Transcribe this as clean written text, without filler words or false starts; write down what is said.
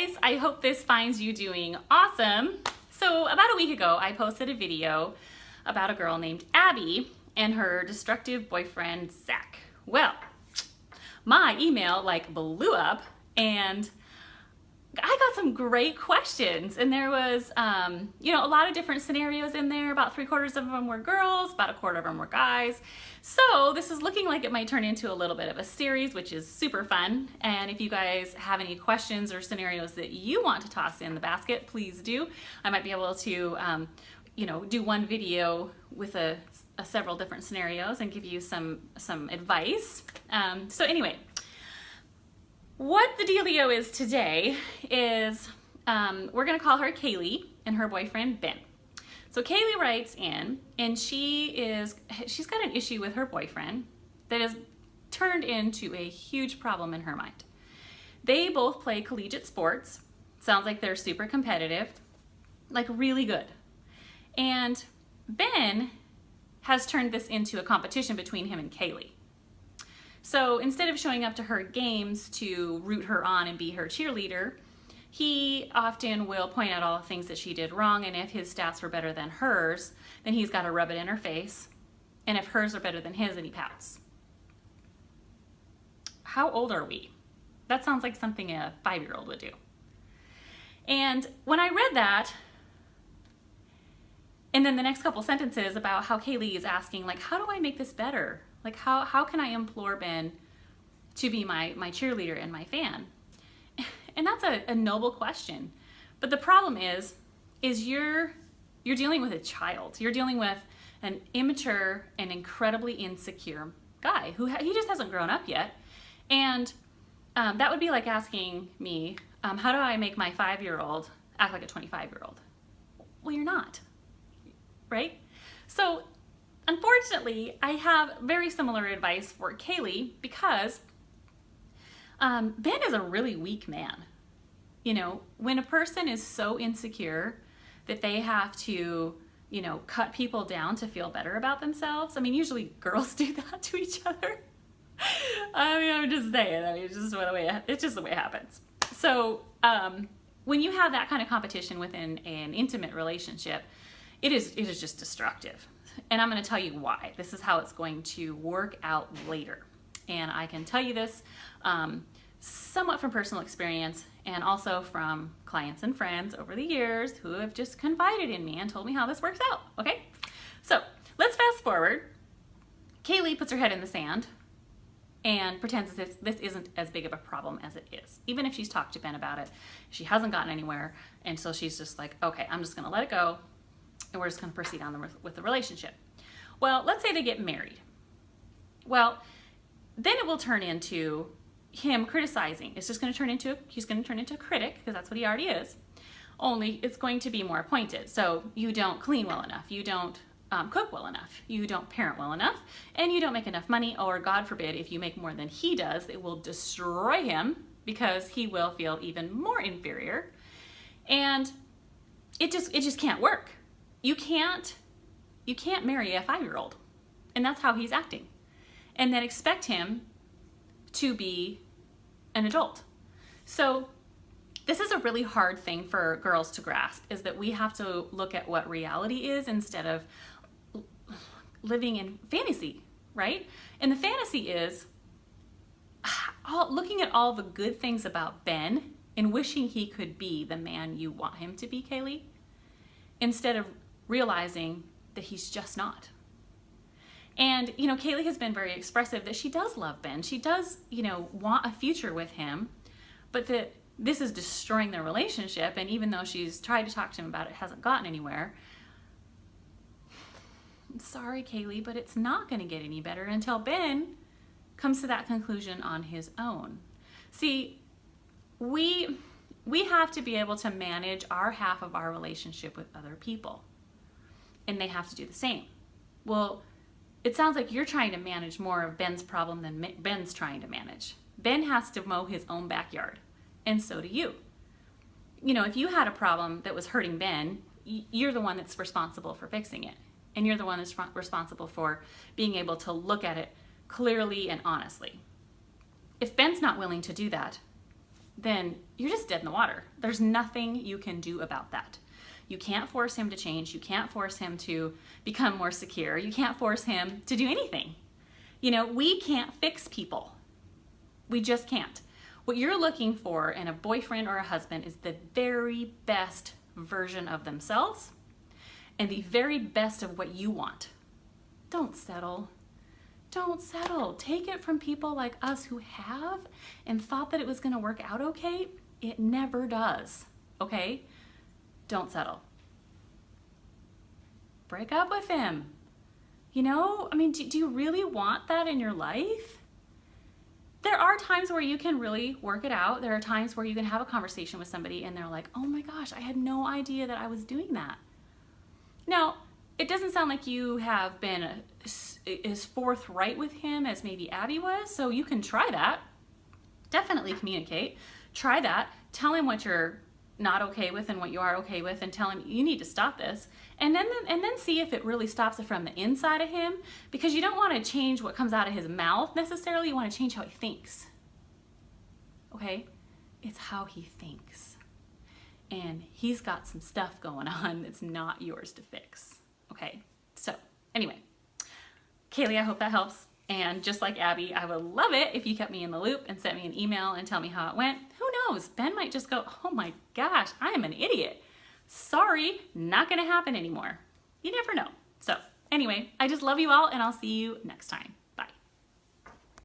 guys, I hope this finds you doing awesome. So about a week ago, I posted a video about a girl named Abby and her destructive boyfriend, Zach. Well, my email blew up and I got some great questions, and there was, a lot of different scenarios in there. About 3/4 of them were girls, about 1/4 of them were guys. So this is looking like it might turn into a little bit of a series, which is super fun. And if you guys have any questions or scenarios that you want to toss in the basket, please do. I might be able to, do one video with several different scenarios and give you some advice. So anyway. What the dealio is today is we're going to call her Kaylee and her boyfriend Ben. So Kaylee writes in, and she's got an issue with her boyfriend that has turned into a huge problem in her mind. They both play collegiate sports. Sounds like they're super competitive, like really good. And Ben has turned this into a competition between him and Kaylee. So instead of showing up to her games to root her on and be her cheerleader, he often will point out all the things that she did wrong, and if his stats were better than hers, then he's got to rub it in her face, and if hers are better than his, then he pouts. How old are we? That sounds like something a 5-year-old would do. And when I read that, and then the next couple sentences about how Kaylee is asking, how do I make this better? How can I implore Ben to be my cheerleader and my fan? And that's a noble question. But the problem is you're dealing with a child. You're dealing with an immature and incredibly insecure guy who he just hasn't grown up yet. And that would be like asking me, how do I make my 5-year-old act like a 25-year-old? Well, you're not, right? So unfortunately, I have very similar advice for Kaylee because Ben is a really weak man. When a person is so insecure that they have to, cut people down to feel better about themselves. Usually girls do that to each other. I'm just saying. It's just the way it happens. So when you have that kind of competition within an intimate relationship, it is just destructive. And I'm going to tell you why. This is how it's going to work out later. And I can tell you this somewhat from personal experience and also from clients and friends over the years who have just confided in me and told me how this works out. Okay? So let's fast forward. Kaylee puts her head in the sand and pretends as if this isn't as big of a problem as it is. Even if she's talked to Ben about it, she hasn't gotten anywhere. And so she's just like, okay, I'm just going to let it go. And we're just going to proceed on with the relationship. Well, let's say they get married. Well, then it will turn into him criticizing. He's going to turn into a critic, because that's what he already is. Only it's going to be more pointed. So you don't clean well enough. You don't cook well enough. You don't parent well enough. And you don't make enough money. Or God forbid, if you make more than he does, it will destroy him because he will feel even more inferior. And it just can't work. You can't marry a 5-year-old, and that's how he's acting, and then expect him to be an adult. So this is a really hard thing for girls to grasp, is that we have to look at what reality is instead of living in fantasy, right? And the fantasy is looking at all the good things about Ben and wishing he could be the man you want him to be, Kaylee, instead of realizing that he's just not. And, Kaylee has been very expressive that she does love Ben. She does, want a future with him, but that this is destroying their relationship. And even though she's tried to talk to him about it, hasn't gotten anywhere. I'm sorry, Kaylee, but it's not going to get any better until Ben comes to that conclusion on his own. See, we have to be able to manage our half of our relationship with other people. And they have to do the same. Well, it sounds like you're trying to manage more of Ben's problem than Ben's trying to manage. Ben has to mow his own backyard, and so do you. If you had a problem that was hurting Ben, you're the one that's responsible for fixing it. And you're the one that's responsible for being able to look at it clearly and honestly. If Ben's not willing to do that, then you're just dead in the water. There's nothing you can do about that. You can't force him to change. You can't force him to become more secure. You can't force him to do anything. You know, we can't fix people. We just can't. What you're looking for in a boyfriend or a husband is the very best version of themselves and the very best of what you want. Don't settle. Don't settle. Take it from people like us who have and thought that it was going to work out okay. It never does, okay? Don't settle. Break up with him. You know, I mean, do you really want that in your life? There are times where you can really work it out. There are times where you can have a conversation with somebody and they're like, oh my gosh, I had no idea that I was doing that. Now, it doesn't sound like you have been as forthright with him as maybe Abby was, so you can try that. Definitely communicate. Try that. Tell him what you're not okay with and what you are okay with, and tell him you need to stop this. And then see if it really stops it from the inside of him, because you don't want to change what comes out of his mouth necessarily. You want to change how he thinks. Okay? It's how he thinks. And he's got some stuff going on that's not yours to fix. Okay? So, anyway, Kaylee, I hope that helps. And just like Abby, I would love it if you kept me in the loop and sent me an email and tell me how it went. Who knows? Ben might just go, oh my gosh, I am an idiot. Sorry, not gonna happen anymore. You never know. So anyway, I just love you all, and I'll see you next time.